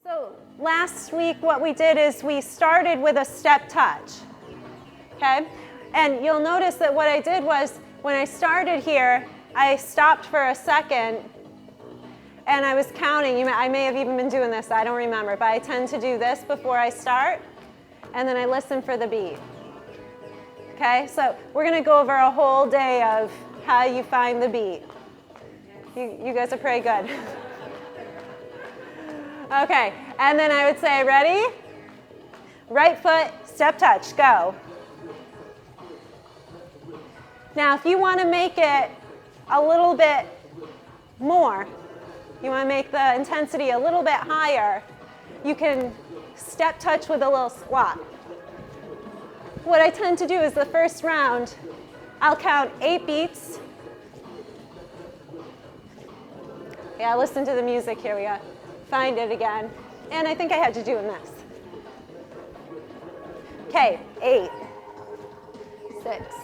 So last week what we did is we started with a step touch, okay? And you'll notice that what I did was when I started here, I stopped for a second and I was counting. I may have even been doing this, I don't remember, but I tend to do this before I start and then I listen for the beat. Okay, so we're gonna go over a whole day of how you find the beat. You guys are pretty good. Okay, and then I would say, ready? Right foot, step touch, go. Now, if you want to make it a little bit more, you want to make the intensity a little bit higher, you can step touch with a little squat. What I tend to do is the first round, I'll count 8 beats. Yeah, listen to the music, here we go. Find it again. And I think I had you doing this. Okay, 8, 6.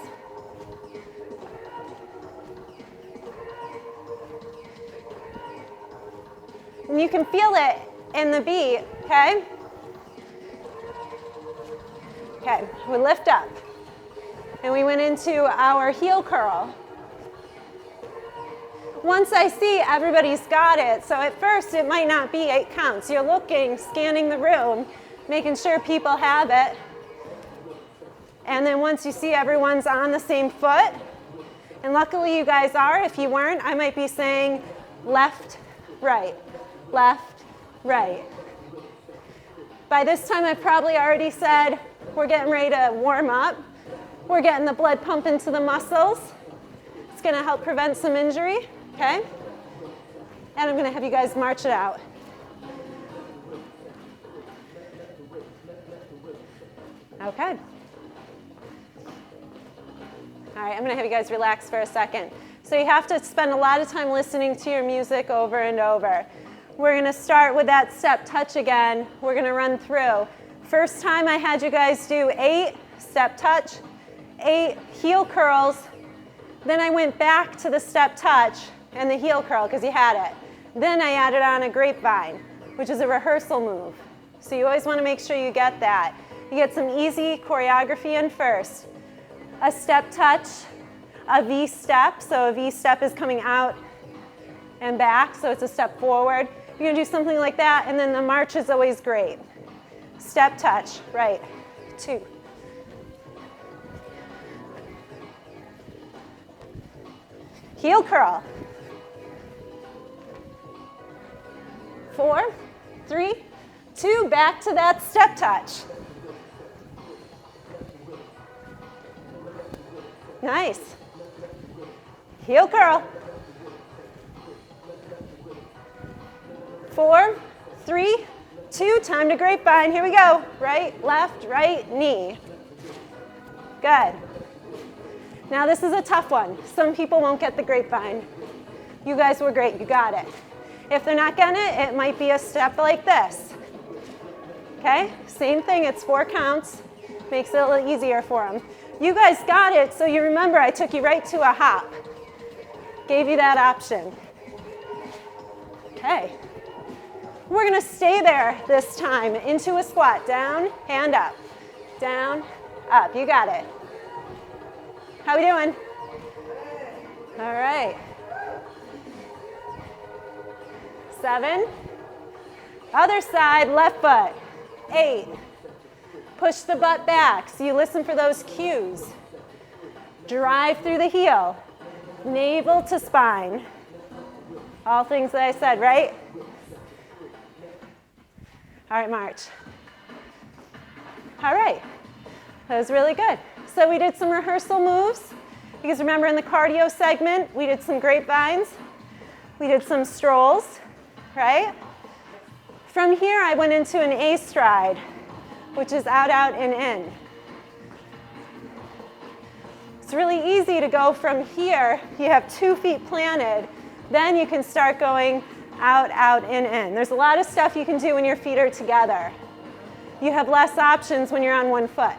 And you can feel it in the beat, okay? Okay, we lift up. And we went into our heel curl. Once I see everybody's got it, so at first it might not be 8 counts. You're looking, scanning the room, making sure people have it. And then once you see everyone's on the same foot, and luckily you guys are, if you weren't, I might be saying left, right, left, right. By this time I've probably already said we're getting ready to warm up. We're getting the blood pumping to the muscles. It's gonna help prevent some injury. Okay? And I'm going to have you guys march it out. Okay. All right, I'm going to have you guys relax for a second. So you have to spend a lot of time listening to your music over and over. We're going to start with that step touch again. We're going to run through. First time I had you guys do 8 step touch, 8 heel curls. Then I went back to the step touch and the heel curl because you had it. Then I added on a grapevine, which is a rehearsal move. So you always want to make sure you get that. You get some easy choreography in first. A step touch, a V step. So a V step is coming out and back, so it's a step forward. You're going to do something like that, and then the march is always great. Step touch, right, 2. Heel curl. 4, 3, 2, back to that step touch. Nice. Heel curl. 4, 3, 2, time to grapevine. Here we go. Right, left, right, knee. Good. Now this is a tough one. Some people won't get the grapevine. You guys were great, you got it. If they're not getting it, it might be a step like this. Okay, same thing, it's 4 counts. Makes it a little easier for them. You guys got it, so you remember I took you right to a hop. Gave you that option. Okay, we're gonna stay there this time into a squat. Down, hand up, down, up, you got it. How we doing? All right. 7. Other side, left foot. 8. Push the butt back so you listen for those cues. Drive through the heel. Navel to spine. All things that I said, right? All right, march. All right. That was really good. So we did some rehearsal moves, because remember in the cardio segment, we did some grapevines, we did some strolls, right? From here, I went into an A stride, which is out, out, and in. It's really easy to go from here. You have 2 feet planted, then you can start going out, out, in. There's a lot of stuff you can do when your feet are together. You have less options when you're on 1 foot.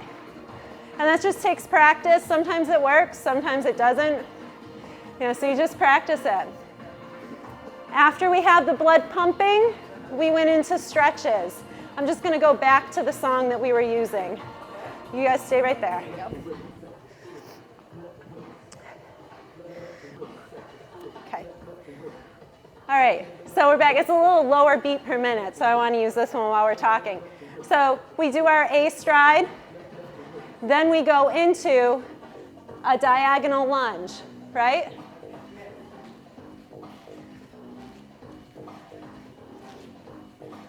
And that just takes practice. Sometimes it works, sometimes it doesn't. So you just practice it. After we have the blood pumping, we went into stretches. I'm just going to go back to the song that we were using. You guys stay right there. Okay. All right, so we're back. It's a little lower beat per minute, so I want to use this one while we're talking. So we do our A stride, then we go into a diagonal lunge, right?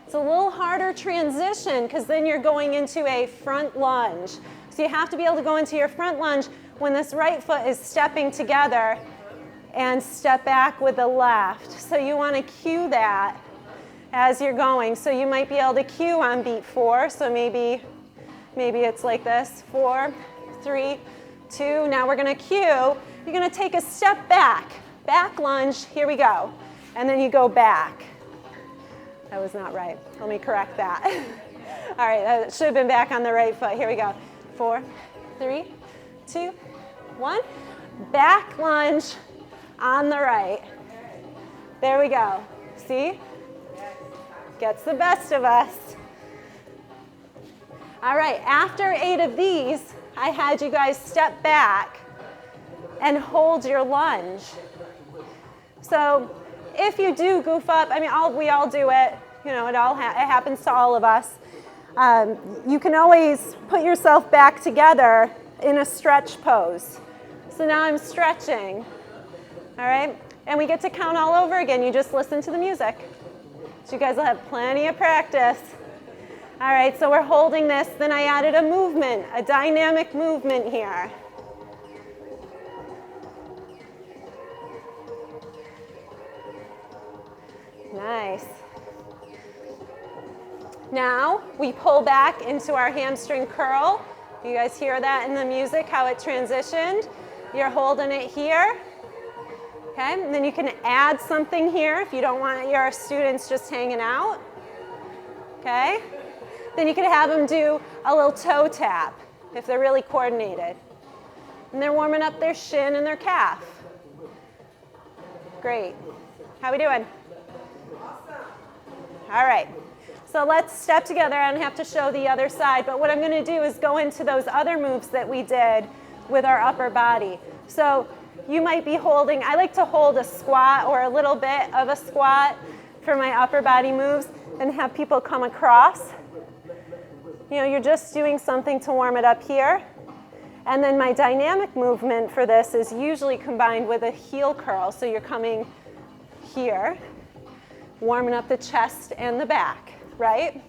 It's a little harder transition because then you're going into a front lunge. So you have to be able to go into your front lunge when this right foot is stepping together and step back with the left. So you want to cue that as you're going. So you might be able to cue on beat 4. So maybe it's like this, 4, 3, 2. Now we're going to cue. You're going to take a step back lunge. Here we go. And then you go back. That was not right. Let me correct that. All right, that should have been back on the right foot. Here we go. 4, 3, 2, 1. Back lunge on the right. There we go. See? Gets the best of us. All right, after 8 of these, I had you guys step back and hold your lunge. So if you do goof up, I mean, we all do it. You know, it happens to all of us. You can always put yourself back together in a stretch pose. So now I'm stretching, all right? And we get to count all over again. You just listen to the music. So you guys will have plenty of practice. All right, so we're holding this. Then I added a movement, a dynamic movement here. Nice. Now we pull back into our hamstring curl. You guys hear that in the music, how it transitioned? You're holding it here. Okay, and then you can add something here if you don't want your students just hanging out. Okay, then you could have them do a little toe tap if they're really coordinated. And they're warming up their shin and their calf. Great. How we doing? All right, so let's step together. I don't have to show the other side, but what I'm going to do is go into those other moves that we did with our upper body. So you might be holding, I like to hold a squat or a little bit of a squat for my upper body moves and have people come across. You know, you're just doing something to warm it up here. And then my dynamic movement for this is usually combined with a heel curl. So you're coming here, warming up the chest and the back, right?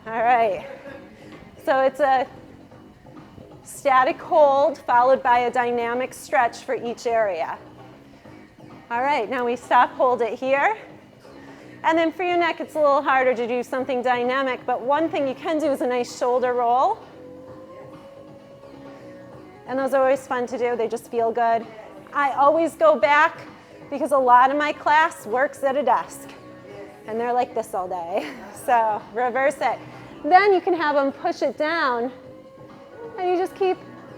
All right. So it's a static hold followed by a dynamic stretch for each area. All right, now we stop, hold it here. And then for your neck, it's a little harder to do something dynamic, but one thing you can do is a nice shoulder roll. And those are always fun to do. They just feel good. I always go back because a lot of my class works at a desk. And they're like this all day. So reverse it. Then you can have them push it down and you just keep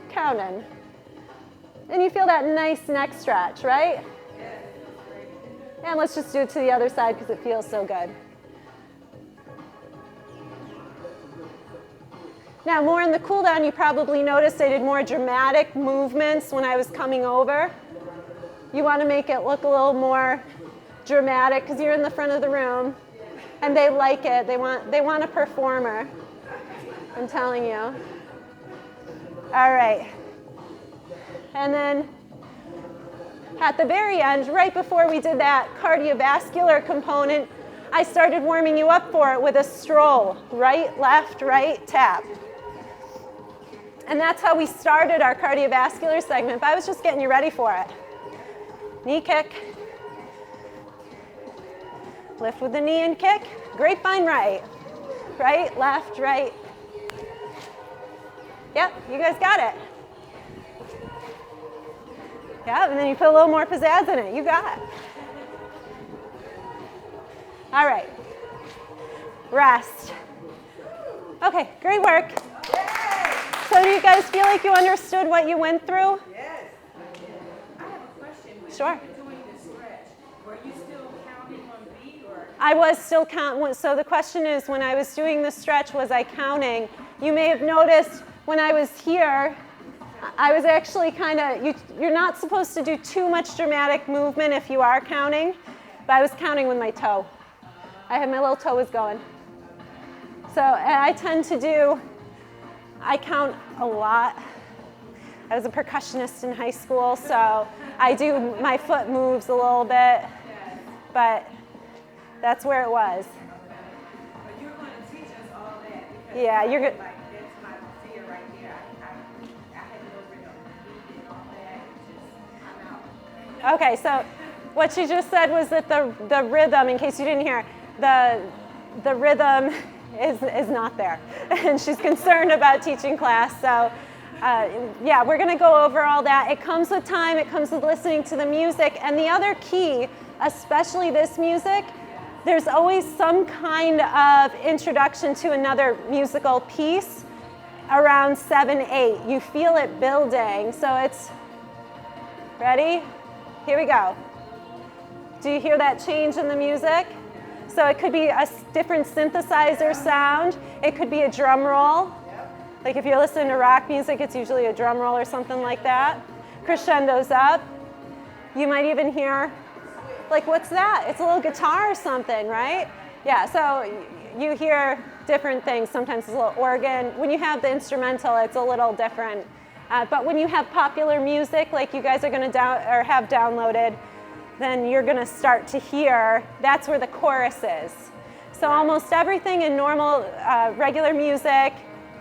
counting. And you feel that nice neck stretch, right? And let's just do it to the other side because it feels so good. Now, more in the cool down, you probably noticed I did more dramatic movements when I was coming over. You want to make it look a little more dramatic because you're in the front of the room and they like it. They want a performer. I'm telling you. All right. And then at the very end, right before we did that cardiovascular component, I started warming you up for it with a stroll. Right, left, right, tap. And that's how we started our cardiovascular segment, but I was just getting you ready for it. Knee kick. Lift with the knee and kick. Grapevine right. Right, left, right. Yep, you guys got it. Yeah, and then you put a little more pizzazz in it. You got it. All right. Rest. Okay, great work. So do you guys feel like you understood what you went through? Yes. I have a question. When Sure. you were doing the stretch, were you still counting on beat or I was still counting. So the question is, when I was doing the stretch, was I counting? You may have noticed when I was here, I was actually kind of, you're not supposed to do too much dramatic movement if you are counting, but I was counting with my toe. I had my little toe was going. So I tend to do, I count a lot. I was a percussionist in high school, so I do, my foot moves a little bit, but that's where it was. But you're going to teach us all that. Yeah, you're good. Like, that's my fear right there. I had to go bring up the beat and all that. It's just, I'm out. Okay, so what she just said was that the rhythm, in case you didn't hear, the rhythm is not there. And she's concerned about teaching class. So yeah, we're going to go over all that. It comes with time. It comes with listening to the music. And the other key, especially this music, there's always some kind of introduction to another musical piece around 7, 8. You feel it building. So it's, ready? Here we go. Do you hear that change in the music? So it could be a different synthesizer sound. It could be a drum roll. Like if you're listening to rock music, it's usually a drum roll or something like that. Crescendo's up. You might even hear, like, what's that? It's a little guitar or something, right? Yeah, so you hear different things. Sometimes it's a little organ. When you have the instrumental, it's a little different. But when you have popular music, like you guys are going to have downloaded, then you're going to start to hear, that's where the chorus is. So almost everything in normal, regular music,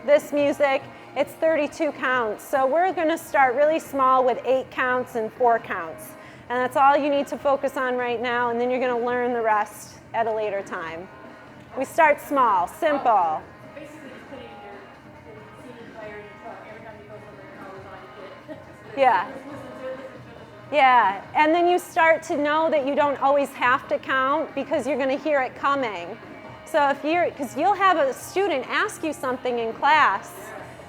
this music, it's 32 counts. So we're going to start really small with 8 counts and 4 counts. And that's all you need to focus on right now, and then you're going to learn the rest at a later time. We start small, simple. Basically just putting your CD player in your truck every time you go somewhere and always on your kid. Yeah. Listen to it. Yeah, and then you start to know that you don't always have to count because you're going to hear it coming. So because you'll have a student ask you something in class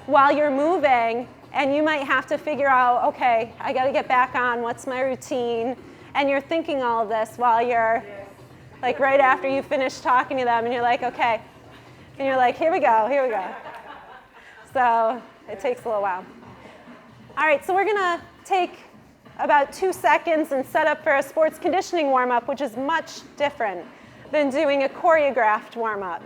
while you're moving, and you might have to figure out, okay, I got to get back on, what's my routine? And you're thinking all of this while you're, like right after you finish talking to them, and you're like, okay. And you're like, here we go, here we go. So it takes a little while. All right, so we're going to take about 2 seconds and set up for a sports conditioning warm-up, which is much different than doing a choreographed warm-up.